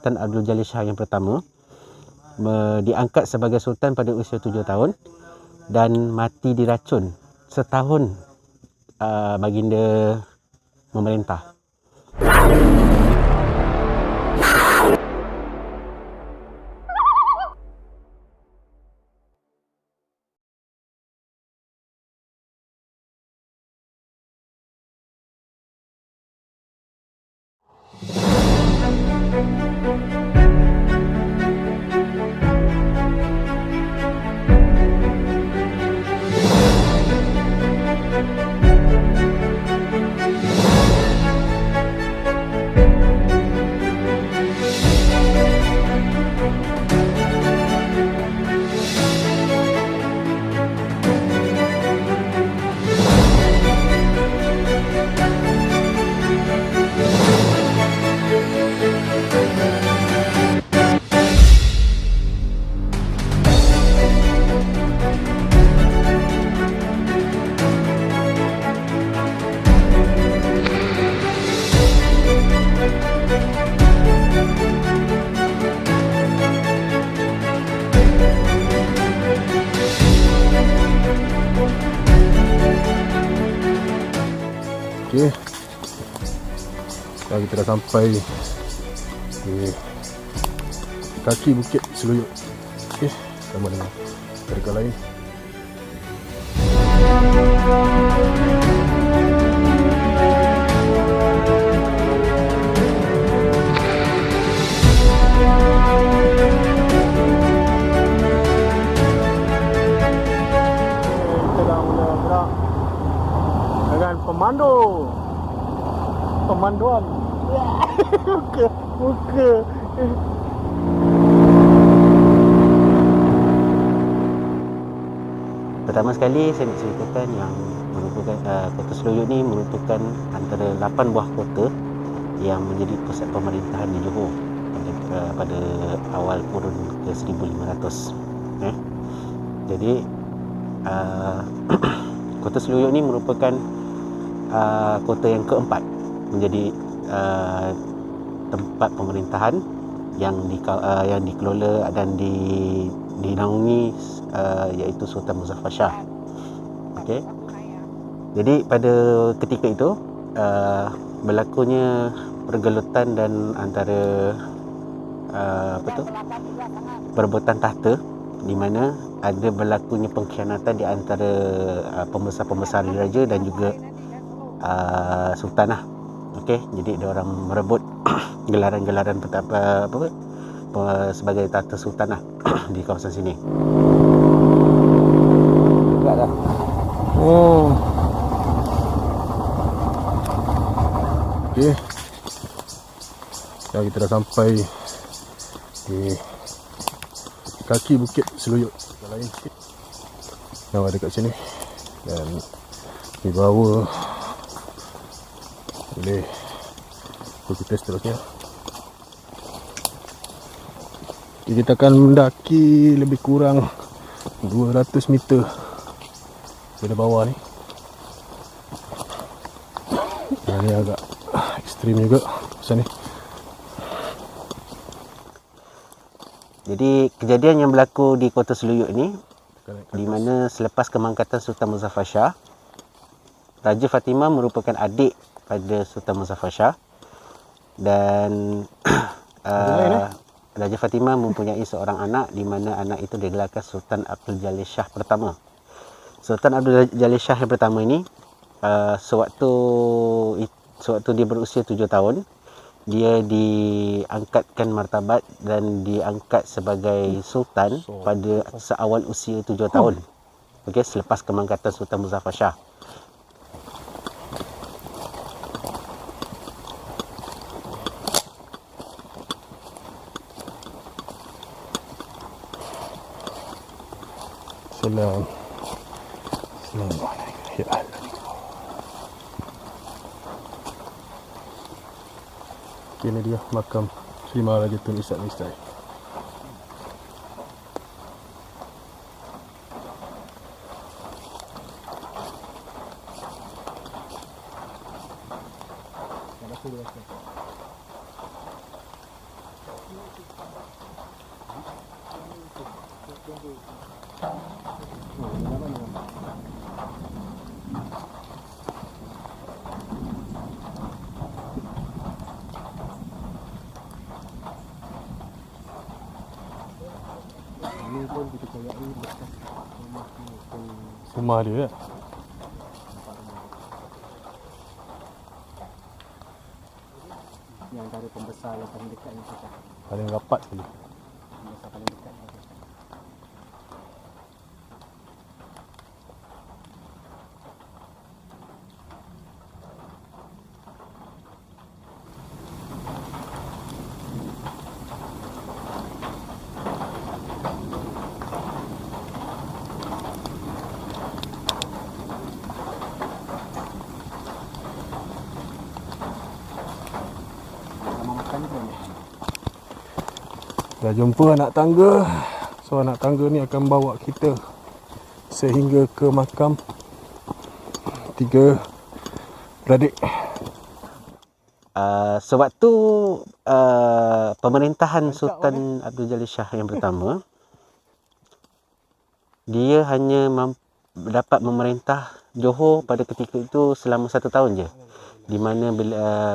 Sultan Abdul Jalil Shah yang pertama, diangkat sebagai sultan pada usia 7 tahun dan mati diracun setahun baginda memerintah. Okey, sekarang kita dah sampai di kaki Bukit Seluyut. Okey, sama dengan mereka lain. Kita dah mula gerak dengan pemanduan muka. Pertama sekali saya nak ceritakan yang merupakan Kota Seluyut ni merupakan antara 8 buah kota yang menjadi pusat pemerintahan di Johor pada awal kurun ke 1500. Jadi Kota Seluyut ni merupakan kota yang keempat menjadi tempat pemerintahan yang dikelola dan dinaungi iaitu Sultan Muzaffar Shah. Okey. Jadi pada ketika itu berlakunya pergelutan dan antara perebutan tahta, di mana ada berlakunya pengkhianatan di antara pembesar-pembesar diraja dan juga sultanah. Okey, jadi dia orang merebut gelaran-gelaran sebagai tahta sultanah di kawasan sini. Dekat dah. Oh. Okey. Sekarang kita dah sampai di kaki Bukit Seluyut. Lain sikit yang ada kat sini, dan di bawah boleh kita seterusnya. Kita akan mendaki lebih kurang 200 meter dari bawah ni. Yang ni agak ekstrim juga pasal ni. Jadi kejadian yang berlaku di Kota Seluyut ni, di mana selepas kemangkatan Sultan Muzaffar Shah, Raja Fatimah merupakan adik pada Sultan Muzaffar Shah, dan Raja Fatimah mempunyai seorang anak, di mana anak itu digelarkan Sultan Abdul Jalil Shah pertama. Sultan Abdul Jalil Shah yang pertama ini sewaktu dia berusia 7 tahun, dia diangkatkan martabat dan diangkat sebagai sultan pada seawal usia 7 tahun. Okey, selepas kemangkatan Sultan Muzaffar Shah. Assalamualaikum ya Allah. Ini dia makam Sri Maharaja Tun Ishak Mistai. Ini pun dipercayai bekas Rumah dia. yang dari pembesar yang paling dekat ni kita. Paling rapat sekali. Pembesar paling dekat ni. Dah jumpa anak tangga. So anak tangga ni akan bawa kita sehingga ke makam 3 beradik. Sewaktu pemerintahan Sultan Abdul Jalil Shah yang pertama, dia hanya dapat memerintah Johor pada ketika itu selama 1 tahun je, di mana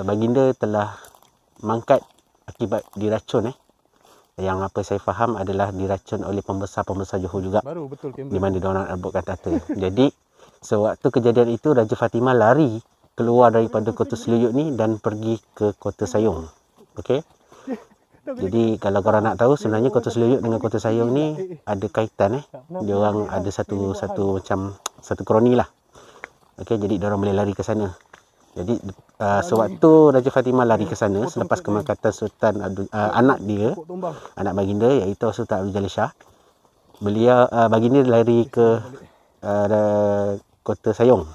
baginda telah mangkat akibat diracun. Yang apa saya faham adalah diracun oleh pembesar-pembesar Johor juga, Baru betul di mana diorang rebutkan tahta. Jadi sewaktu kejadian itu, Raja Fatimah lari keluar daripada Kota Seluyut ni dan pergi ke Kota Sayong. Okey. Jadi kalau korang nak tahu, sebenarnya Kota Seluyut dengan Kota Sayong ni ada kaitan. Diorang ada satu macam satu kroni lah. Okey, jadi diorang boleh lari ke sana. Jadi sewaktu Raja Fatimah lari ke sana selepas kemangkatan Sultan anak dia, anak baginda iaitu Sultan Abdul Jalil Shah, beliau baginda lari ke Kota Sayong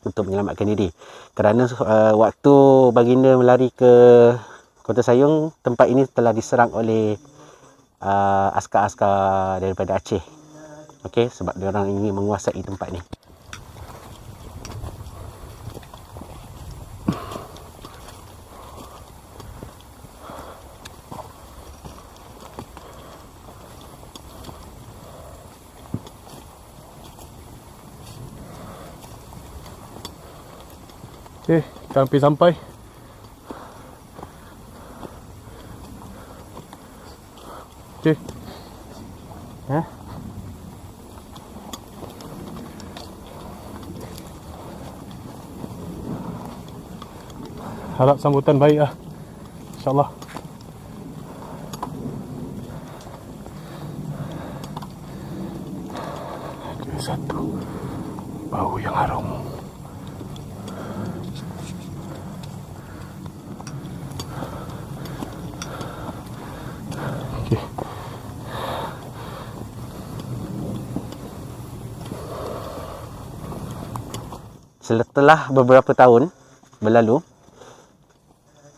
untuk menyelamatkan diri. Kerana waktu baginda melari ke Kota Sayong, tempat ini telah diserang oleh askar-askar daripada Aceh. Okey, sebab dia orang ingin menguasai tempat ni. Okey, kita hampir sampai. Okey. Harap sambutan baik lah, InsyaAllah. Ada satu bau yang harum. Okey. Setelah beberapa tahun berlalu,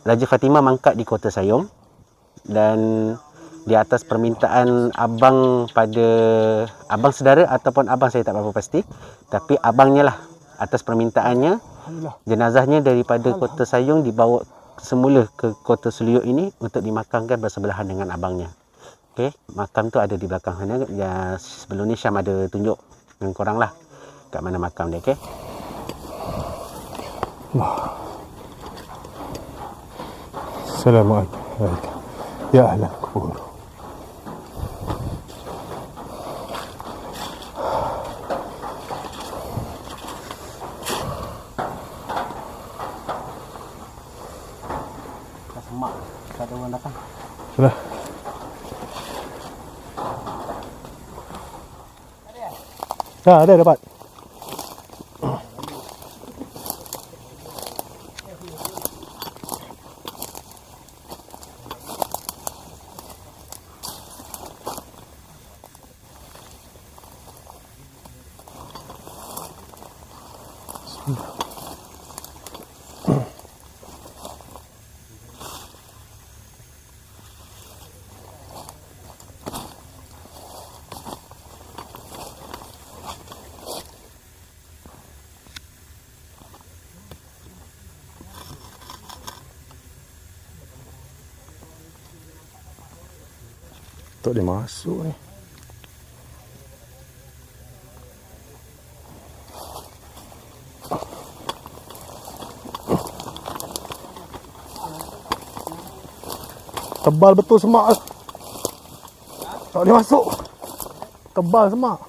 Raja Fatimah mangkat di Kota Sayong, dan di atas permintaan abang saudara ataupun abang, saya tak berapa pasti, tapi abangnya lah, atas permintaannya, jenazahnya daripada Kota Sayong dibawa semula ke Kota Seluyut ini untuk dimakamkan bersebelahan dengan abangnya. Okey, makam tu ada di belakang sana. Ya, sebelum ni Syam ada tunjuk dengan korang lah kat mana makam dia. Okey. Assalamualaikum. Ya ahlan kubur. Dah semak, tak ada orang datang. Sudah. Ada dapat. Tak boleh masuk ni. Tebal betul semak. Tak boleh masuk. Tebal semak.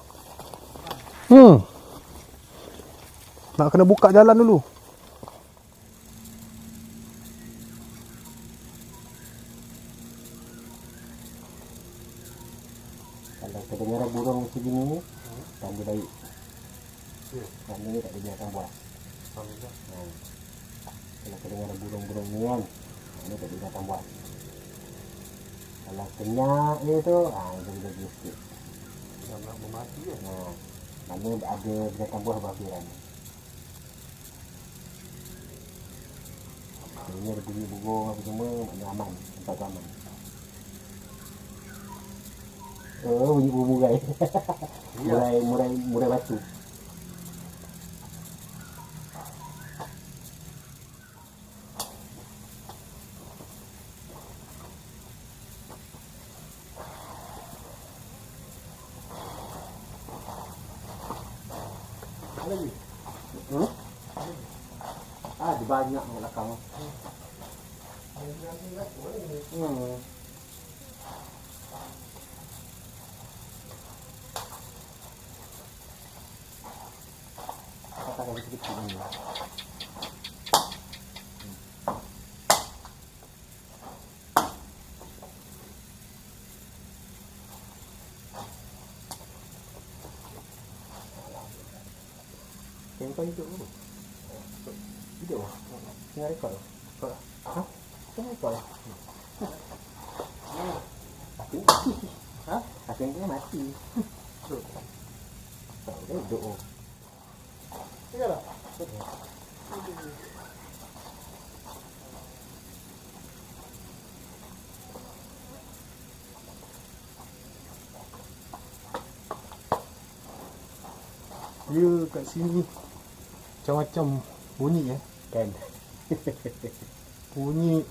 Nak kena buka jalan dulu. Kalau kedengaran burung macam ni, tanda baik. Tanda ni tak ada binatang buas. Kalau kedengaran burung-burung ni kan, ni tak ada binatang buas. Kalau kenyak dia tu, itu lagi sikit. Nak memati kan? Mana ada binatang buas berhampiran. Ini ada bunyi burung apa semua, maknanya aman, tempat tu aman. Bunyi burung murai. murai batu. Lagi? Ada banyak di belakang. Katakan kecil-kecil ni. Yang kau hidup dulu. Hidup lah. Tengah rekod lah. Ha? Tengah rekod lah. Akhirnya mati. Akhirnya mati. Tak boleh hidup oh. Tengah lah. Dia kat sini macam-macam bunyi Kan? Bunyi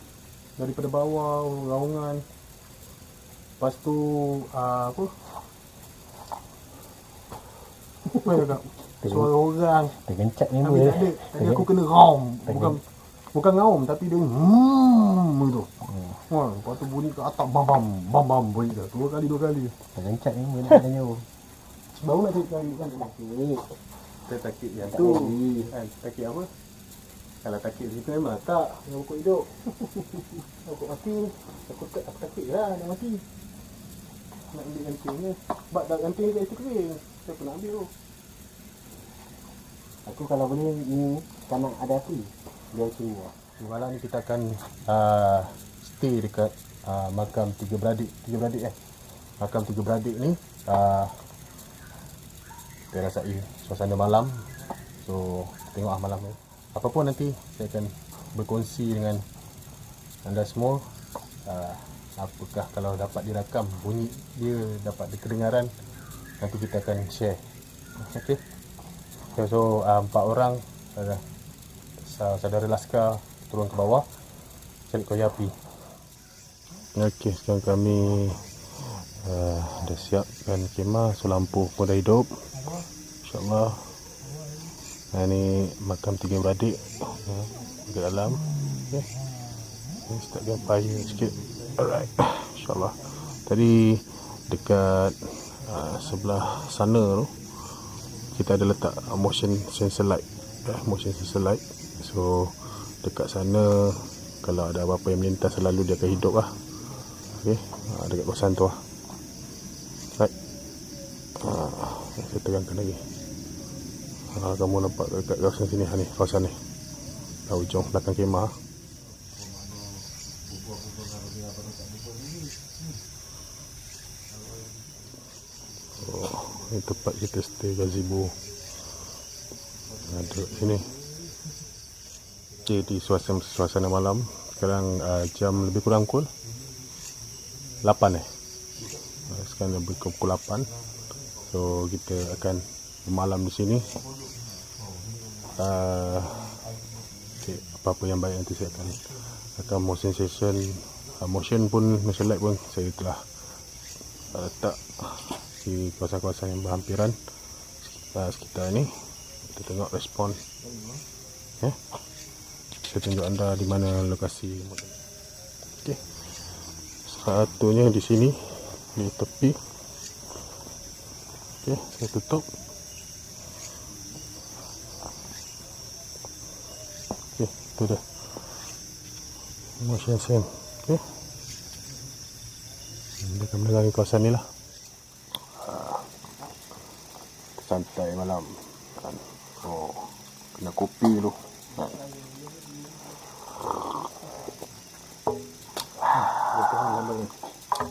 daripada bawah, raungan. Lepas tu apa? Apa ya kak? Suara orang. Tergencet ni Tapi tak ada. Tadi aku kena raum. Bukan raum tapi dia itu. Lepas tu bunyi ke atas bam bam bunyi dah. Dua kali. Tergencet ni boleh nak tanya. Baru nak cari kan Sakit. kita takik yang Tak tu. lagi. Takik apa? Kalau takik situ memang tak. Yang pokok hidup. Pokok mati. Aku takik lah dah mati. Nak ambil gantingnya. Sebab dah ganting kat situ kering. Saya pun nak ambil tu. Aku kalau boleh ni tak nak ada api. Biar semua. Malam ni kita akan stay dekat makam tiga beradik. Makam tiga beradik ni kita rasai suasana malam. So tengok malam ni. Apapun nanti saya akan berkongsi dengan anda semua. Apakah kalau dapat dirakam bunyi dia dapat kedengaran, nanti kita akan share. Okey. So 4 orang saudara Laskar turun ke bawah cari kayu api. Okey, sekarang kami dah siapkan kemah, so lampu pun dah hidup. InsyaAllah. Ni makam tiga beradik ke dalam. Okay. Ni start gampai sikit. Alright. InsyaAllah. Tadi dekat sebelah sana tu kita ada letak motion sensor light. So dekat sana kalau ada apa-apa yang melintas selalu dia akan hidup lah. Okay. Dekat kawasan tu lah. Right. Saya terangkan lagi. Kamu nampak dekat kawasan sini ni, kawasan ni. Dah hujung belakang kemah. Ini tempat kita stay gazebo. Ada sini. Jadi suasana malam sekarang jam lebih kurang pukul 8 sekarang lebih kurang pukul 8. So kita akan bermalam di sini. Apa-apa yang baik nanti saya akan motion session. Motion light pun saya telah letak di kawasan-kawasan yang berhampiran sekitar ni. Kita tengok respon. Saya tunjuk anda di mana lokasi. Okay. Satunya di sini, di tepi. Okey, saya tutup. Okey, itu dah. Motion sen. Okey. Kita akan menerangi kawasan ni lah. Santai malam kan. Oh, kena kopi dulu kan.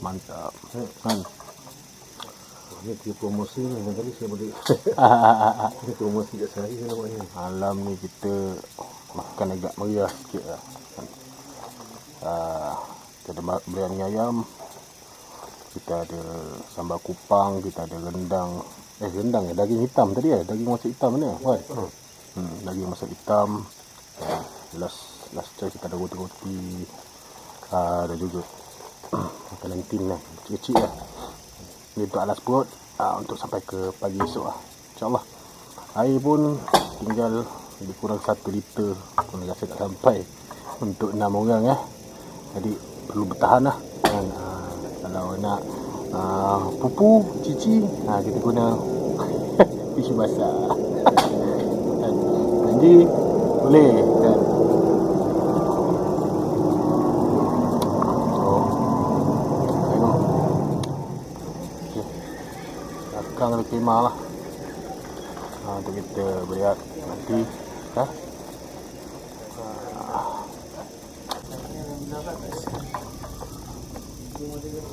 Mantap kan. Ini promosi ni tadi saya boleh ini promosi kat saya namanya. Malam ni kita makan agak meriah sikit lah kan. Kita ada biryani ayam, kita ada sambal kupang, kita ada rendang. Rendang ya, daging hitam tadi ya, daging masak hitam mana kan? Daging masak hitam. Last choice kita ada roti-roti. Ada juga makanan tin lah, kecil-kecil lah. Ini untuk alas perut, untuk sampai ke pagi esok lah, insyaAllah. Air pun tinggal lebih kurang 1 liter pun rasa tak sampai untuk 6 orang ya. Jadi perlu bertahan lah kan. Kalau nak pupu, cici, kita guna tisu basah kan. Jadi boleh kan. Belakang ada kemah lah. Untuk kita berehat nanti ya.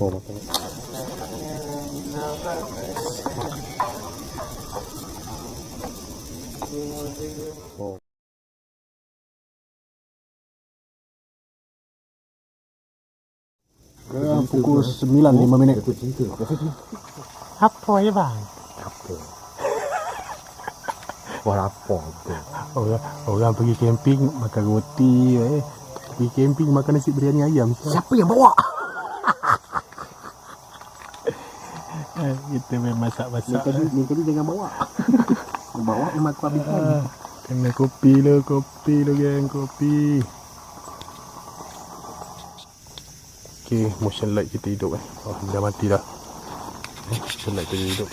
Oh, makan. Oh. Pukul 9.05 minit. Apa ya bang? Apa? Wah apa tu? Orang pergi camping makan roti, pergi camping makan nasi biryani ayam. Siapa yang bawa? Kita memang masak-masak. Ni tadi jangan bawa. Bawa memang aku habiskan. Kena kopi lo geng, kopi. Okey, motion light kita hidup Oh, dah mati dah. Motion light kita hidup.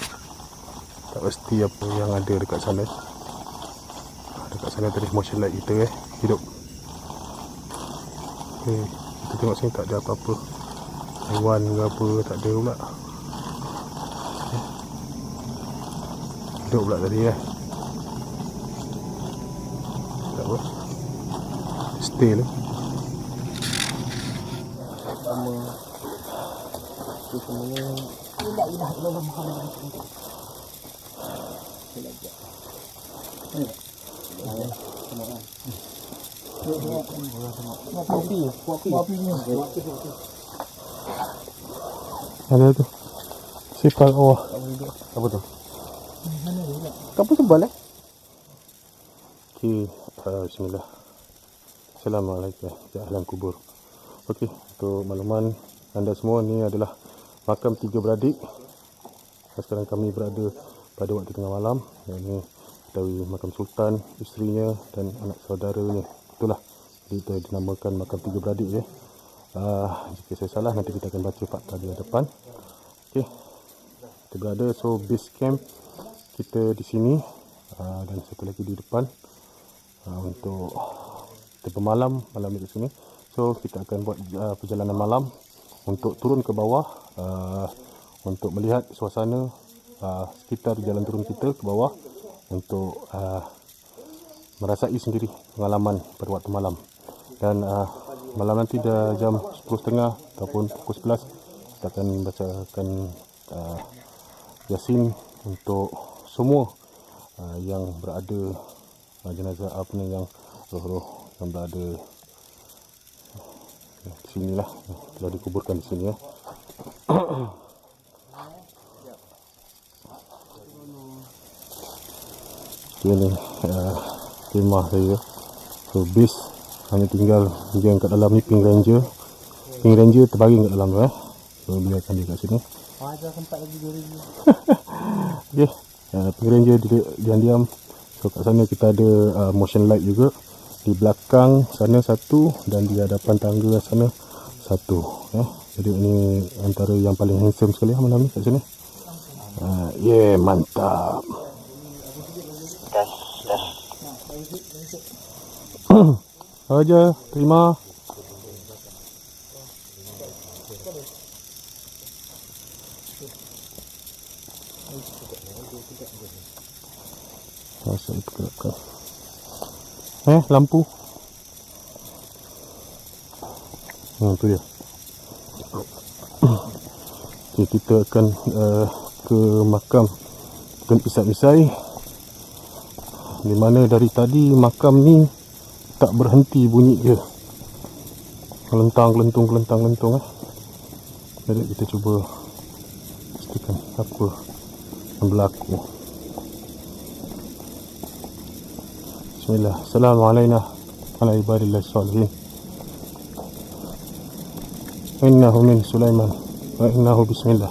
Tak pasti apa yang ada dekat sana. Dekat sana tadi motion light kita hidup. Okey, kita tengok sini tak ada apa-apa. Haiwan ke apa tak ada pula. Hidup pula tadi tak apa. Stay lah. Sama itu semuanya tidak ilah Muhammad Rasulullah. Ada tu. Sipal Apa tu? Kamu sebal Okey, bismillah. Assalamualaikum ya alam kubur. Okey, untuk makluman anda semua, ni adalah makam 3 beradik. Sekarang kami berada pada waktu tengah malam. Ini dari makam sultan, isterinya dan anak saudaranya. Itulah kita dinamakan makam 3 beradik jika saya salah nanti kita akan baca fakta di hadapan. Okey. Kita berada, so base camp kita di sini dan satu lagi di depan untuk kita bermalam malam di sini. So kita akan buat perjalanan malam untuk turun ke bawah untuk melihat suasana sekitar jalan turun kita ke bawah untuk merasai sendiri pengalaman pada waktu malam. Dan malam nanti dah jam 10.30 ataupun pukul 11 kita akan bacakan Yasin untuk semua yang berada jenazah yang roh-roh yang berada di sinilah, telah dikuburkan di sini ya. Ini kemah saya. So base hanya tinggal yang kat dalam ni Pink Ranger. Pink Ranger terbaring kat dalam tu So biarkan dia kat sini. Ada tempat lagi 2000. Okey. Pink Ranger diam-diam. So kat sana kita ada motion light juga. Di belakang sana satu dan di hadapan tangga sana satu Jadi ni antara yang paling handsome sekali malam ni kat sini. Mantap. Aja, terima. Masuk ke. Lampu. Tu dia. Okay, kita akan ke makam Tun Isat Misai, di mana dari tadi makam ni tak berhenti bunyi dia, kelentang. Jadi kita cuba pastikan apa yang berlaku. Bismillah. Assalamualaikum ala ibadillah salihin. Innahu min Sulaiman wa innahu bismillah.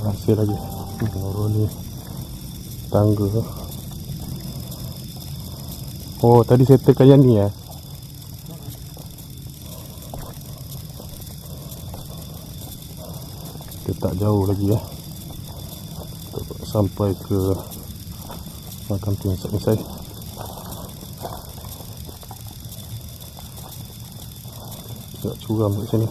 Masih lagi ni tangga. Oh, tadi saya tekan yang ni ya. Kita tak jauh lagi ya, sampai ke makam Tun Isat Misai. Agak curam kat sini.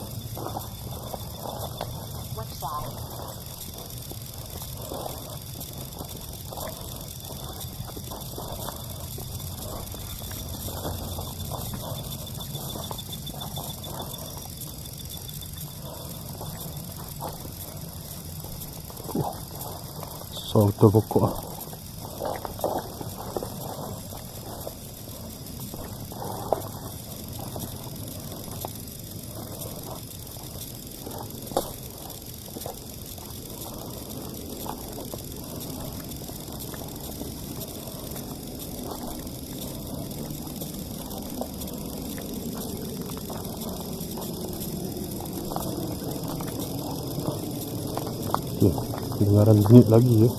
So, betul pokok lah. Okay, kedengaran bunyi lagi ya.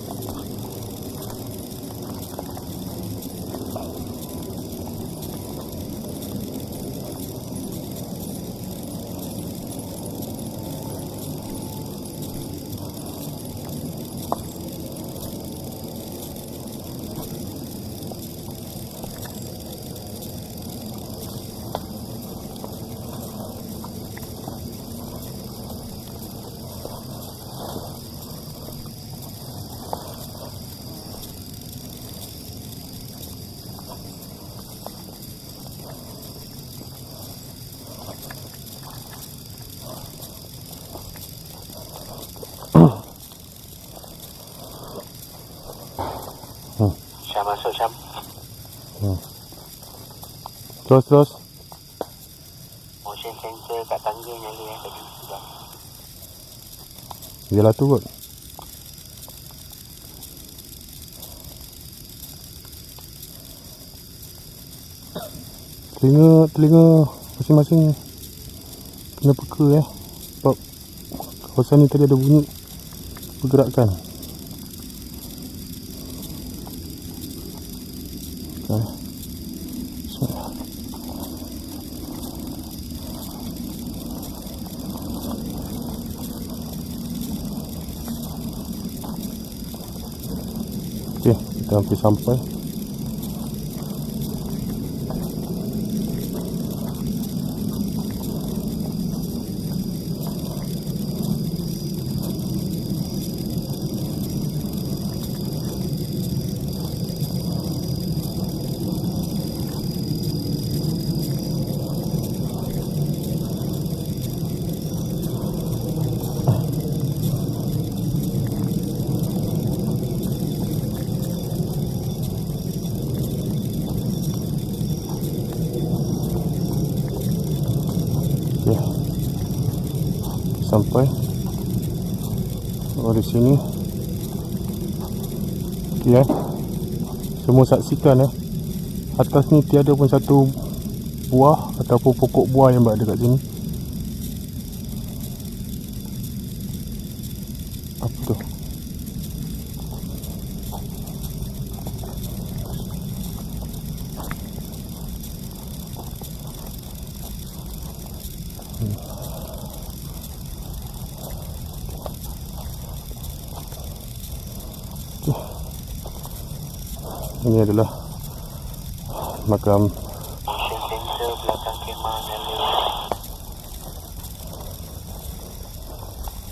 Syam masuk Syam. Terus. Motion sensor kat tangga nyala yang tadi sudah. Yalah tu kot. Telinga masing-masing kena peka ya. Sebab kawasan ni tadi ada bunyi pergerakan. Okay. Bismillah. Okay, kita hampir sampai. sampai. Oh, di sini. Okey semua saksikan atas ni tiada pun satu buah ataupun pokok buah yang berada kat sini. Apa tu? Ini adalah makam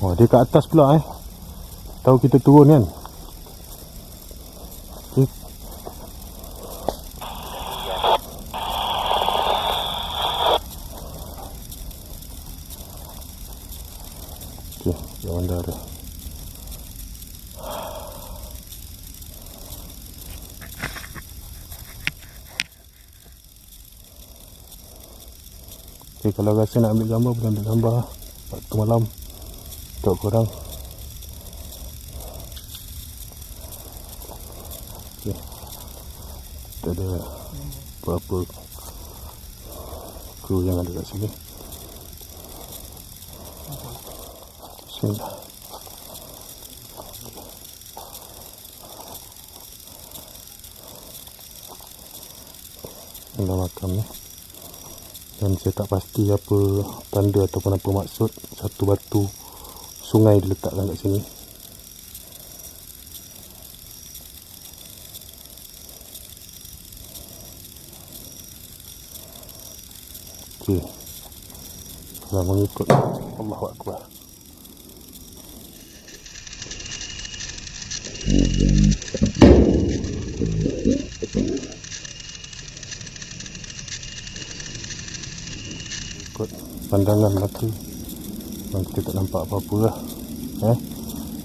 oh, dia kat atas pula tahu kita turun kan. Okay. Okay, jangan darah. Okay, kalau rasa nak ambil gambar boleh ambil gambar waktu malam untuk korang. Okay. Kita ada berapa kru yang ada kat sini. Bismillah. Inilah makam ni. Dan saya tak pasti apa tanda ataupun apa maksud satu batu sungai diletakkan kat sini. Okey. Kalau mengikut Allahu Akbar. Ikut pandangan mata memang kita tak nampak apa-apa lah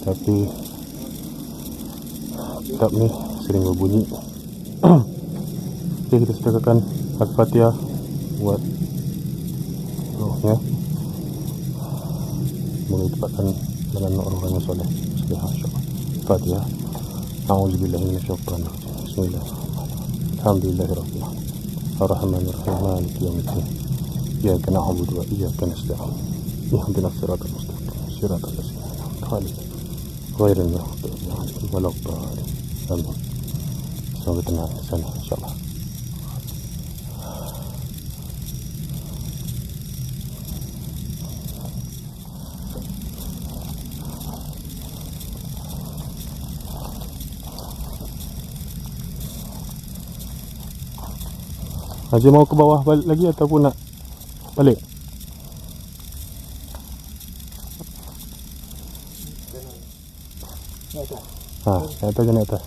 tapi kitab ni sering berbunyi. Okay, kita sedekahkan Al-Fatihah buat rohnya, semoga ditempatkan dengan orang-orang yang soleh. InsyaAllah. Fatihah. A'udzubillahi minasyaitanir rajim. Bismillahirrahmanirrahim. Alhamdulillahirabbil alamin. Arrahmanirrahim. Maliki yaumiddin. Iyyaka na'budu wa iyyaka nasta'in. Ihdinas siratal mustaqim. Siratal ladzina an'amta 'alaihim ghairil maghdubi 'alaihim waladdallin. Amin. Semoga tenang di sana insyaAllah. Haji mau ke bawah balik lagi ataupun nak balik? Naik atas je, naik atas.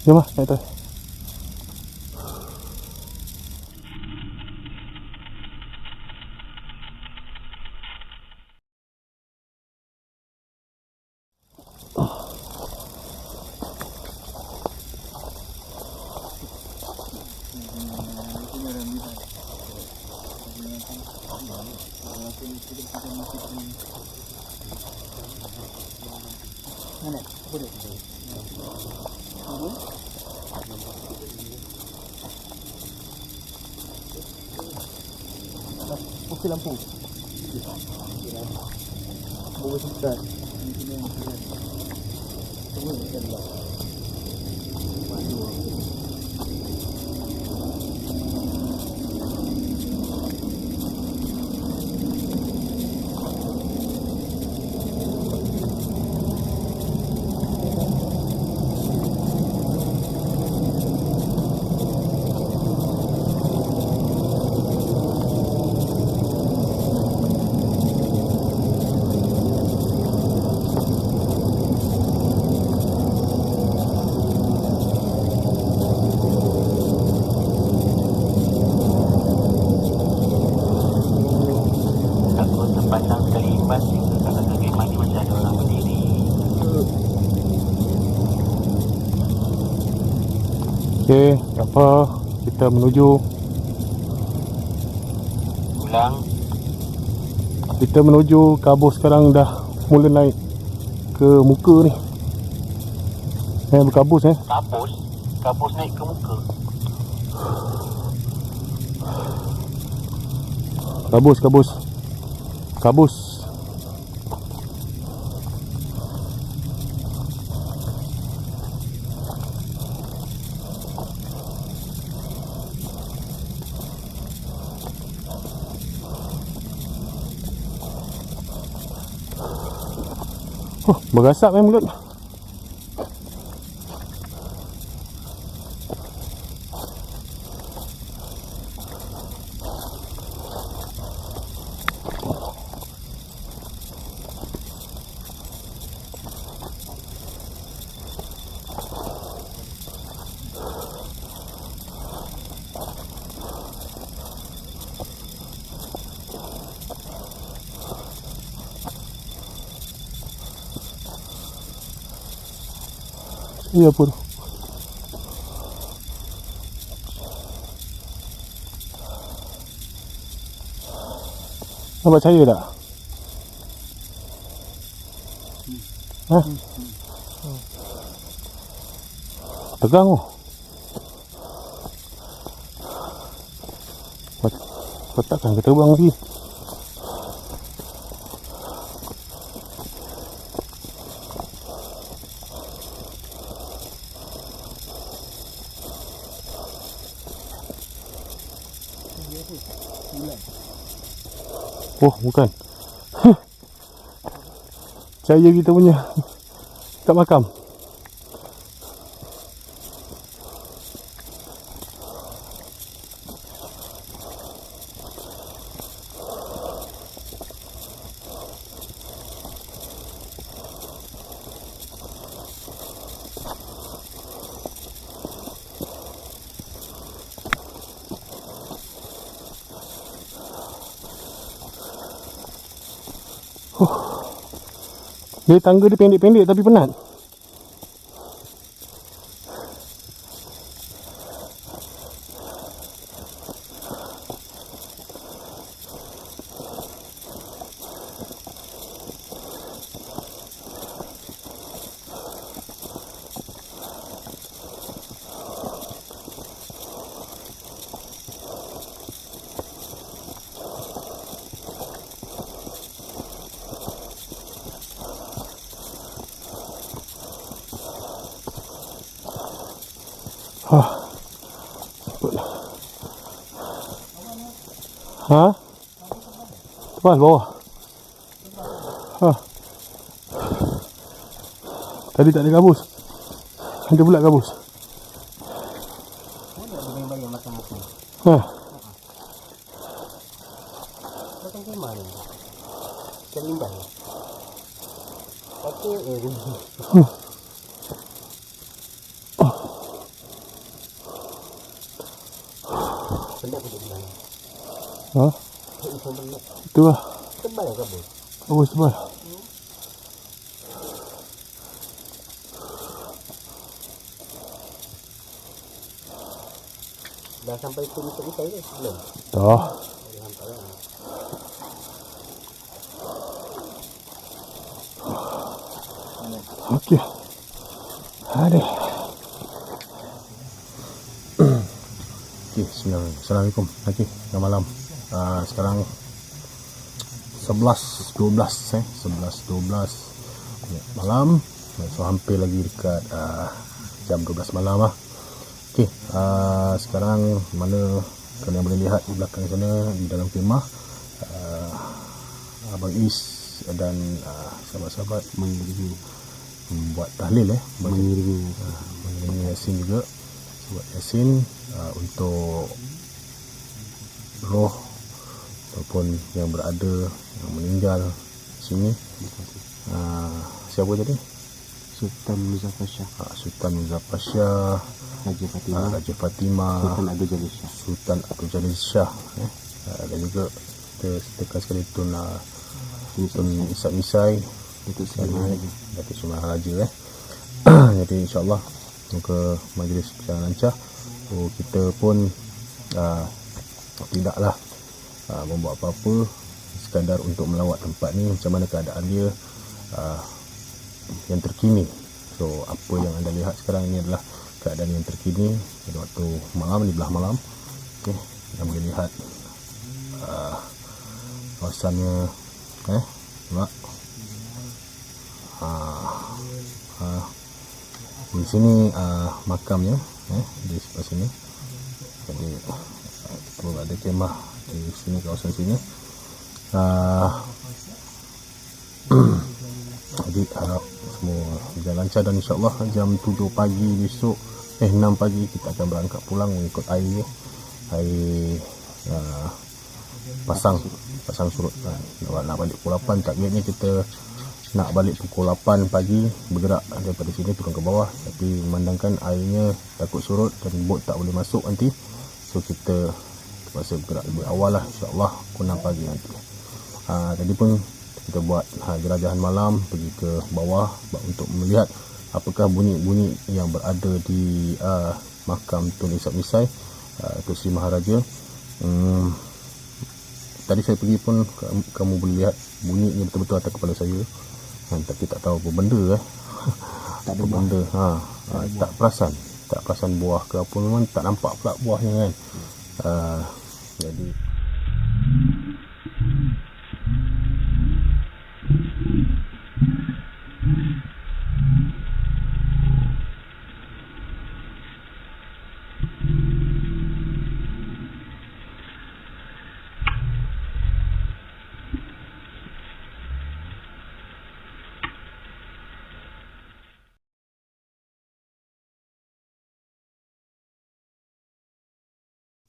Jom lah, naik atas. Okey lampu. Bawa sebentar. Okey, apa kita menuju pulang Kita menuju kabus sekarang dah mula naik ke muka ni. Berkabus Kabus naik ke muka. Kabus. Oh, berasap mulut. Ini apa tu? Nampak cahaya tak? Ha? Tegang tu. Takkan kita terbang lagi. Oh, bukan. Cahaya kita punya kat makam. Dia tangga dia pendek-pendek tapi penat. Ha? Tebal bawah. Tadi tak ada gabus. Ada pula gabus. Bayang-bayang macam aku. Macam kemar ni. Ikan limbah ni. Pakai Penat aku bilang. Itu lah. Tebal kabut. Gabus tebal. Dah sampai ke misai ke? Belum? Dah. Dah sampai lah. Okey. Ada. Okey, Assalamualaikum. Okey, selamat malam. Sekarang 11.12 malam. So hampir lagi dekat jam 12 malam lah. Okey, sekarang mana kalian boleh lihat di belakang sana di dalam kemah, Abang Is dan sahabat-sahabat membuat tahlil mengiringi Yasin juga. Buat Yasin untuk roh ataupun yang berada, yang meninggal sini. Siapa tadi? Sultan Muzaffar Shah, Sultan Muzaffar Shah, Raja Fatimah, Sultan Abdul Jalil Shah, dan juga kita sertakan sekali Tun Ishak Misai, Datuk Seri Maharaja. Jadi insyaAllah muka majlis berjalan lancar. So, kita pun tidaklah membuat apa-apa sekadar untuk melawat tempat ni, macam mana keadaan dia yang terkini. So apa yang anda lihat sekarang ini adalah keadaan yang terkini pada waktu malam, di belah malam. Okey, anda boleh lihat kawasannya nampak. Di sini makamnya di sebelah sini. Jadi ada kemah di sini, kawasan sini. Jadi harap semua berjalan lancar dan insyaAllah jam 7 pagi besok 6 pagi kita akan berangkat pulang mengikut air pasang surut. Nak balik pukul 8, targetnya kita nak balik pukul 8 pagi, bergerak daripada sini turun ke bawah, tapi memandangkan airnya takut surut dan bot tak boleh masuk nanti, so kita terpaksa bergerak lebih awal lah, insyaAllah pukul 6 pagi nanti. Tadi pun kita buat jelajahan malam, pergi ke bawah untuk melihat apakah bunyi-bunyi yang berada di makam Tun Ishak Misai, Tun Sri Maharaja. Tadi saya pergi pun kamu boleh lihat bunyinya betul-betul atas kepala saya. Tapi tak tahu apa benda Tak ada apa benda. Tak perasan buah ke apa, memang tak nampak pula buahnya kan. Jadi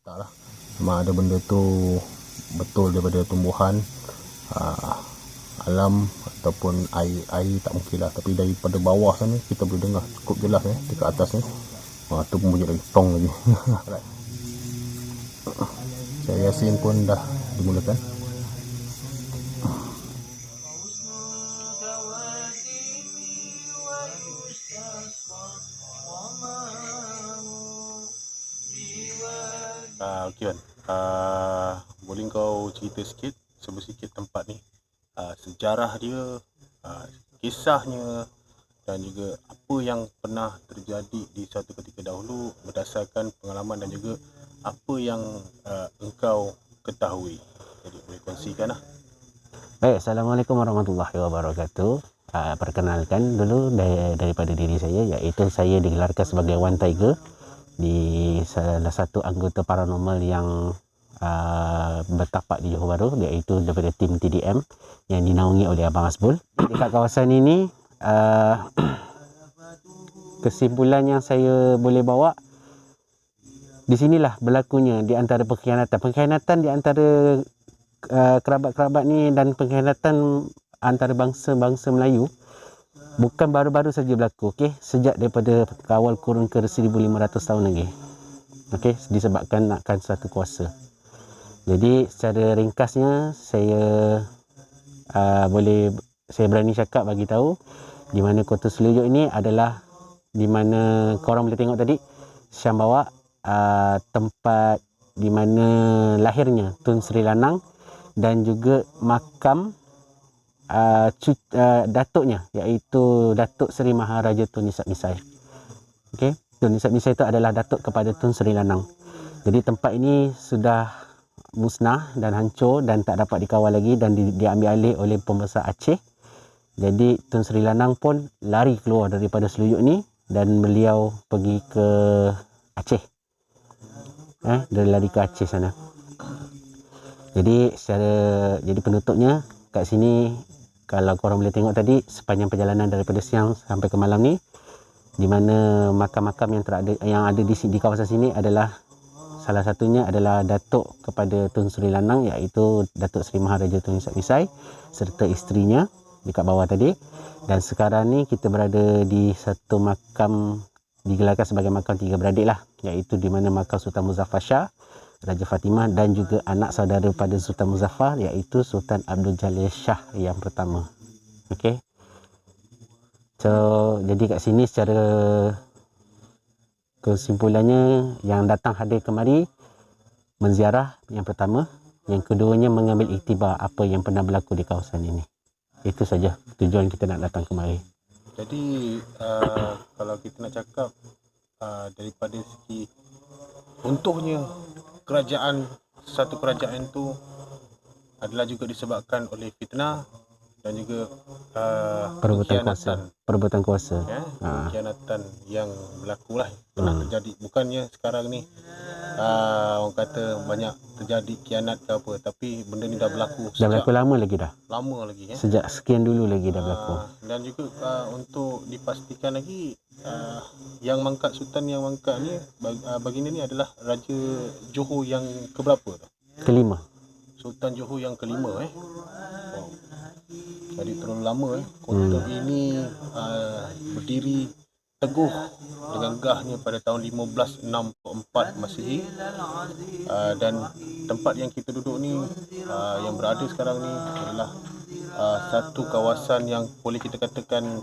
taklah, memang ada benda tu betul daripada tumbuhan alam ataupun air tak mungkin lah, tapi daripada bawah sana kita boleh dengar cukup jelas dekat atas ni. Tu pun bunyi lagi tong lagi. Saya Yasin pun dah dimulakan. Okey kan, boleh kau cerita sikit, sedikit tempat ni, sejarah dia, kisahnya, dan juga apa yang pernah terjadi di suatu ketika dahulu berdasarkan pengalaman dan juga apa yang engkau ketahui. Jadi boleh kongsikan lah. Baik, Assalamualaikum warahmatullahi wabarakatuh. Perkenalkan dulu daripada diri saya, iaitu saya digelarkan sebagai One Tiger di salah satu anggota paranormal yang bertapak di Johor Bahru, iaitu daripada tim TDM yang dinaungi oleh Abang Hasbul. Dekat kawasan ini, kesimpulan yang saya boleh bawa, di sinilah berlakunya di antara pengkhianatan di antara kerabat-kerabat ni, dan pengkhianatan antara bangsa-bangsa Melayu bukan baru-baru saja berlaku, okey, sejak daripada awal kurun ke 1500 tahun lagi, okey, disebabkan nakkan satu kuasa. Jadi secara ringkasnya saya berani cakap bagi tahu di mana Kota Selujut ini adalah di mana korang boleh tengok tadi Syam bawa tempat di mana lahirnya Tun Sri Lanang dan juga makam datuknya, iaitu Datuk Seri Maharaja Tun Ishak Misai. Okey, Tun Ishak Misai itu adalah datuk kepada Tun Sri Lanang. Jadi tempat ini sudah musnah dan hancur dan tak dapat dikawal lagi dan diambil alih oleh pembesar Aceh. Jadi Tun Sri Lanang pun lari keluar daripada Selujut ni dan beliau pergi ke Aceh. Dia lari ke Aceh sana. Jadi jadi penutupnya kat sini, kalau korang boleh tengok tadi sepanjang perjalanan daripada siang sampai ke malam ni, di mana makam-makam yang ada di kawasan sini adalah salah satunya adalah datuk kepada Tun Sri Lanang, iaitu Datuk Seri Maharaja Tun Ishak Misai serta isterinya dekat bawah tadi. Dan sekarang ni kita berada di satu makam digelarkan sebagai makam tiga beradik lah, iaitu di mana makam Sultan Muzaffar Shah, Raja Fatimah, dan juga anak saudara pada Sultan Muzaffar, iaitu Sultan Abdul Jalil Shah yang pertama. Okey. So, jadi kat sini secara kesimpulannya, yang datang hadir kemari menziarah yang pertama yang keduanya mengambil iktibar apa yang pernah berlaku di kawasan ini. Itu saja tujuan kita nak datang kemari. Jadi kalau kita nak cakap daripada segi runtuhnya satu kerajaan tu adalah juga disebabkan oleh fitnah dan juga perebutan kuasa. Ya, pengkhianatan yang berlaku lah pernah terjadi. Bukannya sekarang ni orang kata banyak terjadi khianat ke apa, tapi benda ni dah berlaku lama lagi dah. Lama lagi ya. Sejak sekian dulu lagi dah berlaku. Dan juga untuk dipastikan lagi yang mangkat Sultan yang mangkat ni baginda ni adalah Raja Johor yang keberapa tu? Kelima. Sultan Johor yang kelima Wow. Jadi terlalu lama kota ini berdiri teguh dengan gahnya pada tahun 1564 Masihi. Dan tempat yang kita duduk ni yang berada sekarang ni adalah satu kawasan yang boleh kita katakan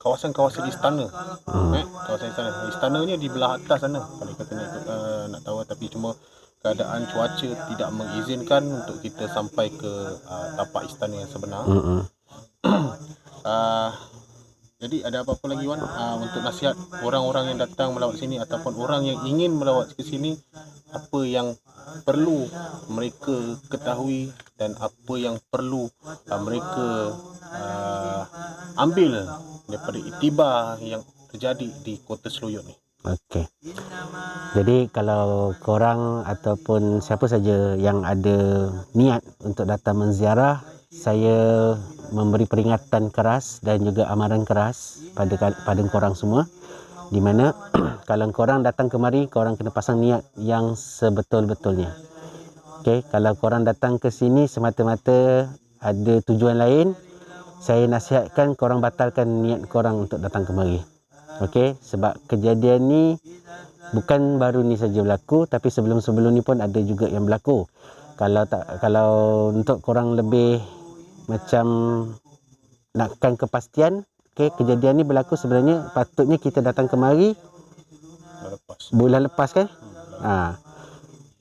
kawasan-kawasan istana. Kawasan istana. Istananya di belah atas sana kalau kita nak tahu, tapi cuma keadaan cuaca tidak mengizinkan untuk kita sampai ke tapak istana yang sebenar. Jadi ada apa-apa lagi Wan untuk nasihat orang-orang yang datang melawat sini ataupun orang yang ingin melawat ke sini, apa yang perlu mereka ketahui dan apa yang perlu mereka ambil daripada iktibar yang terjadi di Kota Seluyut ni? Okey. Jadi kalau korang ataupun siapa saja yang ada niat untuk datang menziarah, saya memberi peringatan keras dan juga amaran keras pada korang semua, di mana kalau korang datang kemari, korang kena pasang niat yang sebetul-betulnya. Okey, kalau korang datang ke sini semata-mata ada tujuan lain, saya nasihatkan korang batalkan niat korang untuk datang kemari. Okey, sebab kejadian ni bukan baru ni saja berlaku, tapi sebelum-sebelum ni pun ada juga yang berlaku. Kalau untuk korang lebih macam nakkan kepastian, okey, kejadian ni berlaku sebenarnya patutnya kita datang kemari bulan lepas kan?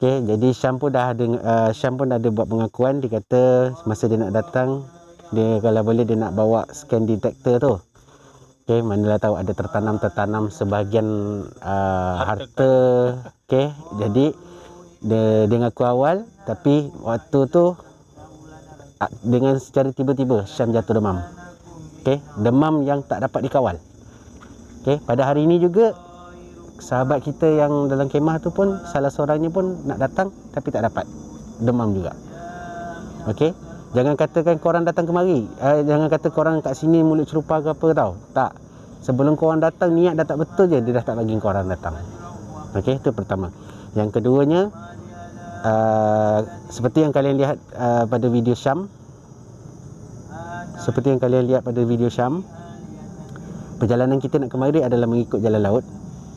Okey, jadi Syam pun dah ada buat pengakuan. Dia kata masa dia nak datang, dia kalau boleh dia nak bawa scan detector tu. Okey, manalah tahu ada tertanam sebahagian harta. Okey, jadi dia ngaku awal, tapi waktu tu dengan secara tiba-tiba Syam jatuh demam. Okey, demam yang tak dapat dikawal. Okey, pada hari ini juga sahabat kita yang dalam kemah tu pun salah seorangnya pun nak datang tapi tak dapat. Demam juga. Okey, jangan katakan korang datang kemari, jangan kata korang kat sini mulut cerupa ke apa tau. Tak. Sebelum korang datang niat dah tak betul je, dia dah tak bagi korang datang. Okey, itu pertama. Yang keduanya, seperti yang kalian lihat pada video Syam, perjalanan kita nak kemari adalah mengikut jalan laut.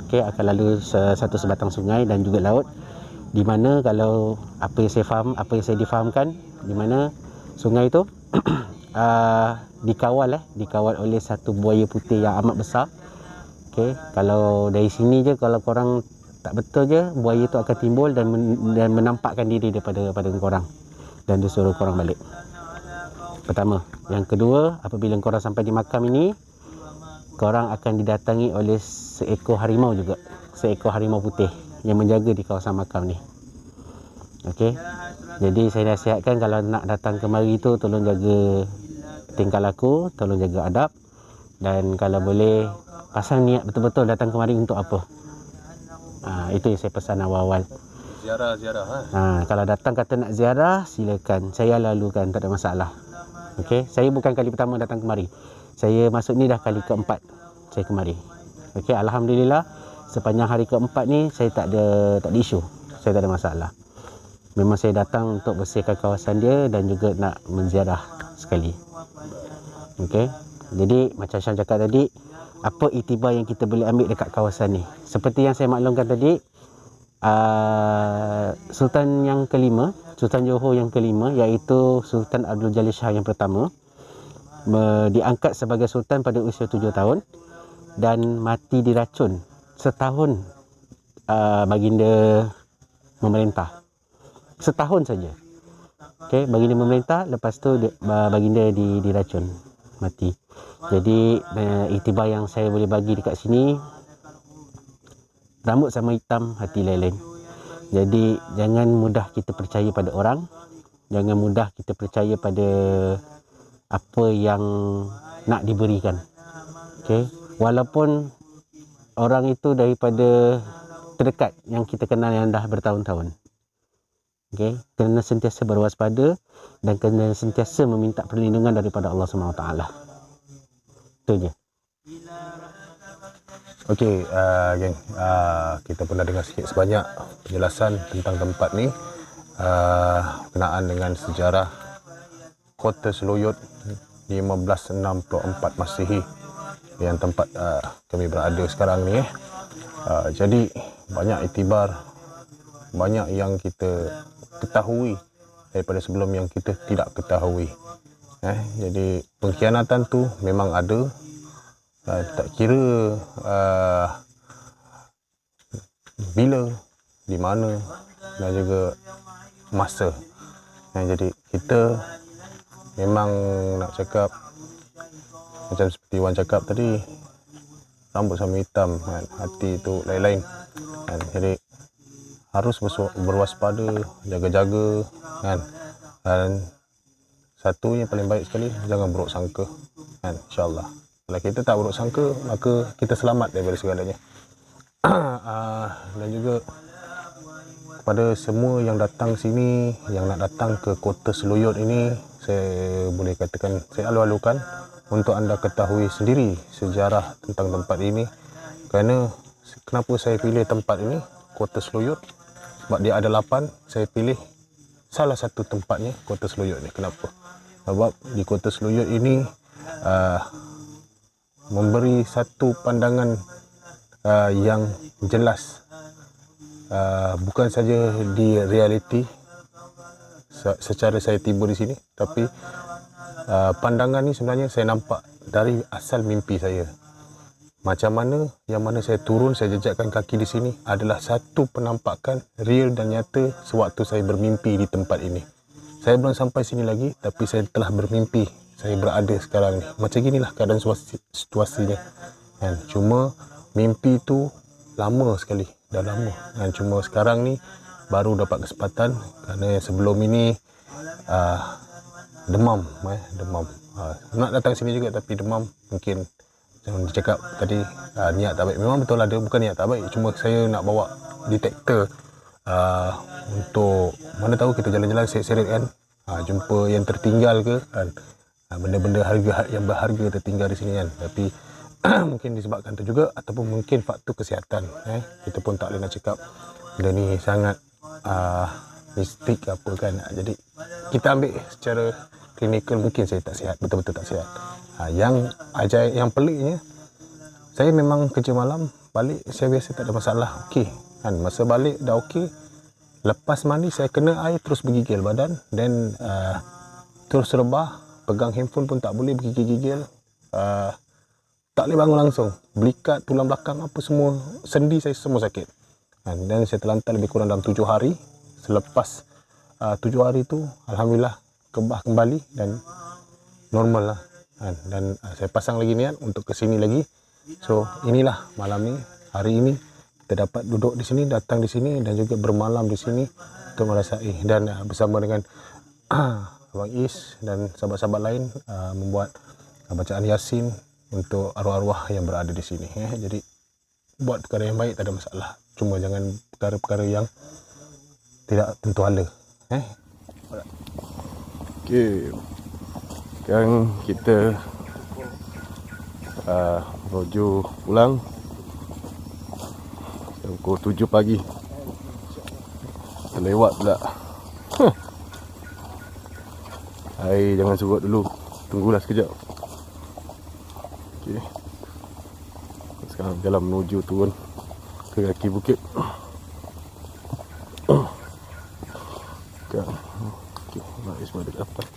Okey, akan lalu satu sebatang sungai dan juga laut, di mana kalau apa yang saya difahamkan, di mana sungai itu dikawal oleh satu buaya putih yang amat besar. Okey, kalau dari sini je kalau korang tak betul je, buaya itu akan timbul dan menampakkan diri daripada korang dan dia suruh korang balik. Pertama. Yang kedua, apabila korang sampai di makam ini, korang akan didatangi oleh seekor harimau juga, seekor harimau putih yang menjaga di kawasan makam ni. Okey, jadi saya nasihatkan kalau nak datang kemari tu, tolong jaga tingkah laku, tolong jaga adab, dan kalau boleh pasang niat betul-betul datang kemari untuk apa. Itu yang saya pesan awal-awal. Ziarah. Kalau datang kata nak ziarah, silakan, saya lalukan, tak ada masalah. Okey, saya bukan kali pertama datang kemari. Saya masuk ni dah kali keempat saya kemari. Okey, alhamdulillah sepanjang hari keempat ni saya tak ada isu. Saya tak ada masalah. Memang saya datang untuk bersihkan kawasan dia dan juga nak menziarah sekali. Okey. Jadi macam Syam cakap tadi, apa iktibar yang kita boleh ambil dekat kawasan ni? Seperti yang saya maklumkan tadi, Sultan yang kelima, Sultan Johor yang kelima, iaitu Sultan Abdul Jalil Shah yang pertama, diangkat sebagai sultan pada usia 7 tahun dan mati diracun setahun baginda memerintah. setahun saja. Okey, baginda memerintah, lepas tu baginda diracun, mati. Jadi iktibar yang saya boleh bagi dekat sini, rambut sama hitam, hati lain-lain. Jadi jangan mudah kita percaya pada orang, jangan mudah kita percaya pada apa yang nak diberikan. Okey, walaupun orang itu daripada terdekat yang kita kenal yang dah bertahun-tahun. Okey, kena sentiasa berwaspada dan kena sentiasa meminta perlindungan daripada Allah SWT. Itu je. Okey, geng, kita pun dah dengar sikit sebanyak penjelasan tentang tempat ni, berkenaan dengan sejarah Kota Seluyut 1564 Masihi yang tempat kami berada sekarang ni. Jadi banyak iktibar, banyak yang kita ketahui daripada sebelum yang kita tidak ketahui. Jadi pengkhianatan tu memang ada, tak kira bila, di mana dan juga masa. Jadi kita memang nak cakap macam seperti Wan cakap tadi, rambut sama hitam kan, hati tu lain-lain kan. Jadi harus berwaspada, jaga-jaga kan. Dan satu yang paling baik sekali, jangan buruk sangka kan, insya-Allah. Kalau kita tak buruk sangka, maka kita selamat daripada segalanya. Dan juga kepada semua yang datang sini, yang nak datang ke Kota Seluyut ini, saya boleh katakan, saya alu-alukan untuk anda ketahui sendiri sejarah tentang tempat ini. Kerana kenapa saya pilih tempat ini, Kota Seluyut? Sebab dia ada 8, saya pilih salah satu tempatnya, Kota Seluyut ni. Kenapa? Sebab di Kota Seluyut ini memberi satu pandangan yang jelas, bukan saja di realiti secara saya tiba di sini, tapi pandangan ni sebenarnya saya nampak dari asal mimpi saya. Macam mana yang mana saya turun, saya jejakkan kaki di sini adalah satu penampakan real dan nyata sewaktu saya bermimpi di tempat ini. Saya belum sampai sini lagi, tapi saya telah bermimpi saya berada sekarang ni. Macam ginilah keadaan situasinya kan. Cuma mimpi tu lama sekali, dah lama kan. Cuma sekarang ni baru dapat kesempatan, kerana sebelum ini demam. Nak datang sini juga tapi demam. Mungkin macam dia cakap tadi, niat tak baik. Memang betul ada, bukan niat tak baik. Cuma saya nak bawa detektor untuk mana tahu kita jalan-jalan seret-seret kan, jumpa yang tertinggal ke kan, benda-benda harga yang berharga tertinggal di sini kan. Tapi mungkin disebabkan tu juga, ataupun mungkin faktor kesihatan. Kita pun tak boleh nak cakap benda ni sangat mistik apa kan. Jadi kita ambil secara klinikal, mungkin saya tak sihat, betul-betul tak sihat. Yang ajaib, yang peliknya, saya memang kerja malam, balik saya biasa tak ada masalah, okey kan. Masa balik dah okey, lepas mandi saya kena air terus bergigil badan, dan terus rebah, pegang handphone pun tak boleh, bergigil-gigil, tak boleh bangun langsung, belikat, tulang belakang apa semua, sendi saya semua sakit kan. Dan saya terlantar lebih kurang dalam 7 hari. Selepas 7 hari tu alhamdulillah kebah kembali dan normal lah kan. Dan saya pasang lagi niat untuk ke sini lagi. So inilah malam ni, hari ini kita dapat duduk di sini, datang di sini dan juga bermalam di sini untuk merasai, dan bersama dengan Abang Is dan sahabat-sahabat lain membuat bacaan Yasin untuk arwah-arwah yang berada di sini. Jadi buat perkara yang baik tak ada masalah, cuma jangan perkara-perkara yang tidak tentu hala. Okey. Sekarang kita menuju pulang. Pukul 7 pagi. Terlewat pula. Air jangan surut dulu. Tunggulah sekejap. Okey. Sekarang jalan menuju turun ke kaki bukit. Okey, naik semua dekat atas.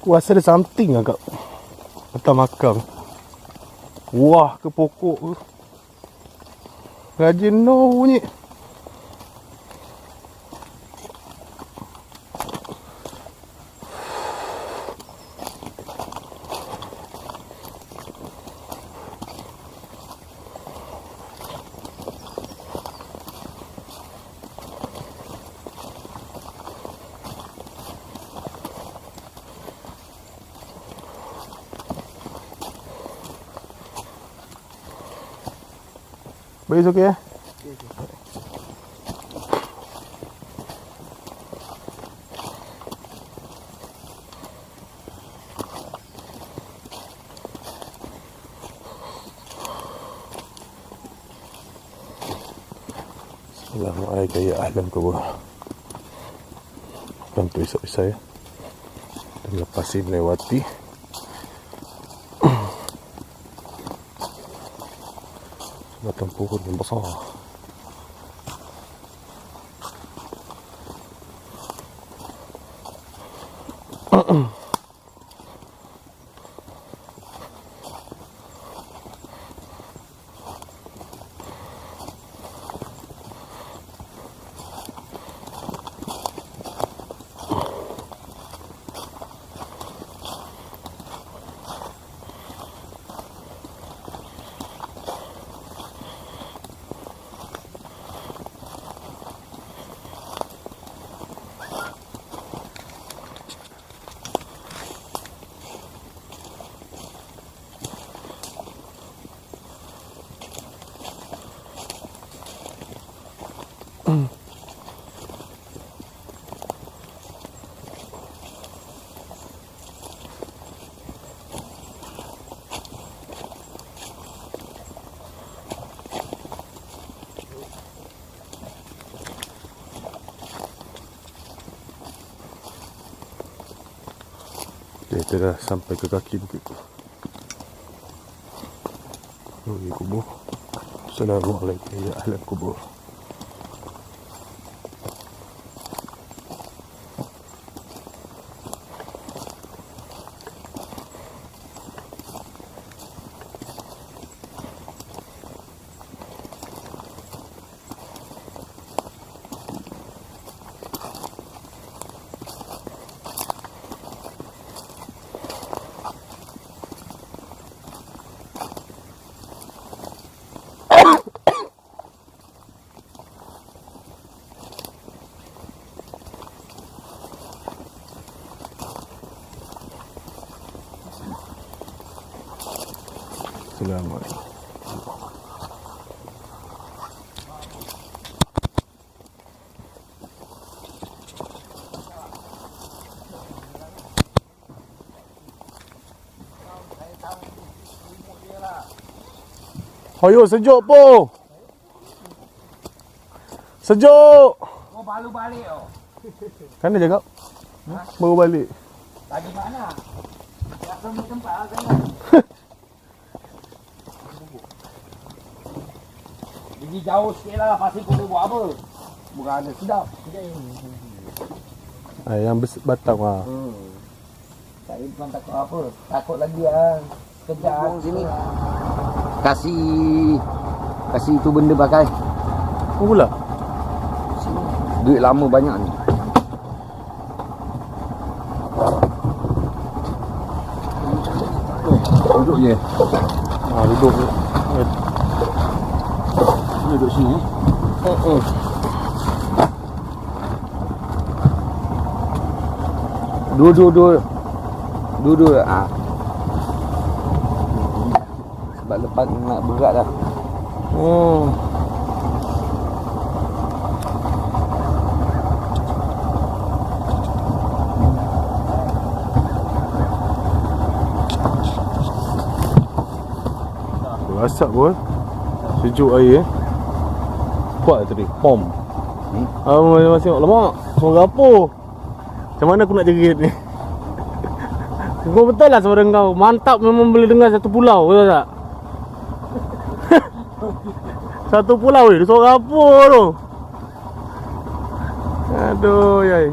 Aku rasa ada something agak atas makam. Wah ke pokok tu. Rajin no bunyi. But it's okay. Assalamualaikum ya ahlan kubur. Bantu isap saya. Dan lepas ini melewati batang pohon yang besar. Kita dah sampai ke kaki bukit tu. Ini kubur. Assalamualaikum ya ahlan kubur. Assalamualaikum. Ayo sejuk po. Sejuk. Oh, baru balik oh. Kan dia cakap? Baru balik. Tadi mana? Tak semua tempat lah kan. Pergi jauh sikit lah, pasti kau buat apa? Bukan ada sedap. Yang batang lah. Saya bukan takut apa. Takut lagi lah. Kejap sini. Kasih tu benda pakai. Apa pula? Duit lama banyak ni. Duduk je. Duduk. Duduk sini. Duduk. Sebab lepas nak berat dah. Asap pun. Sejuk air kuat tadi. Pom. Masih tengok lemak. Suara apa? Macam mana aku nak jerit ni? Kau betul lah suara kau. Mantap, memang boleh dengar satu pulau. Betul tak? Satu pulau ni. Suara apa tu? Aduh, yai.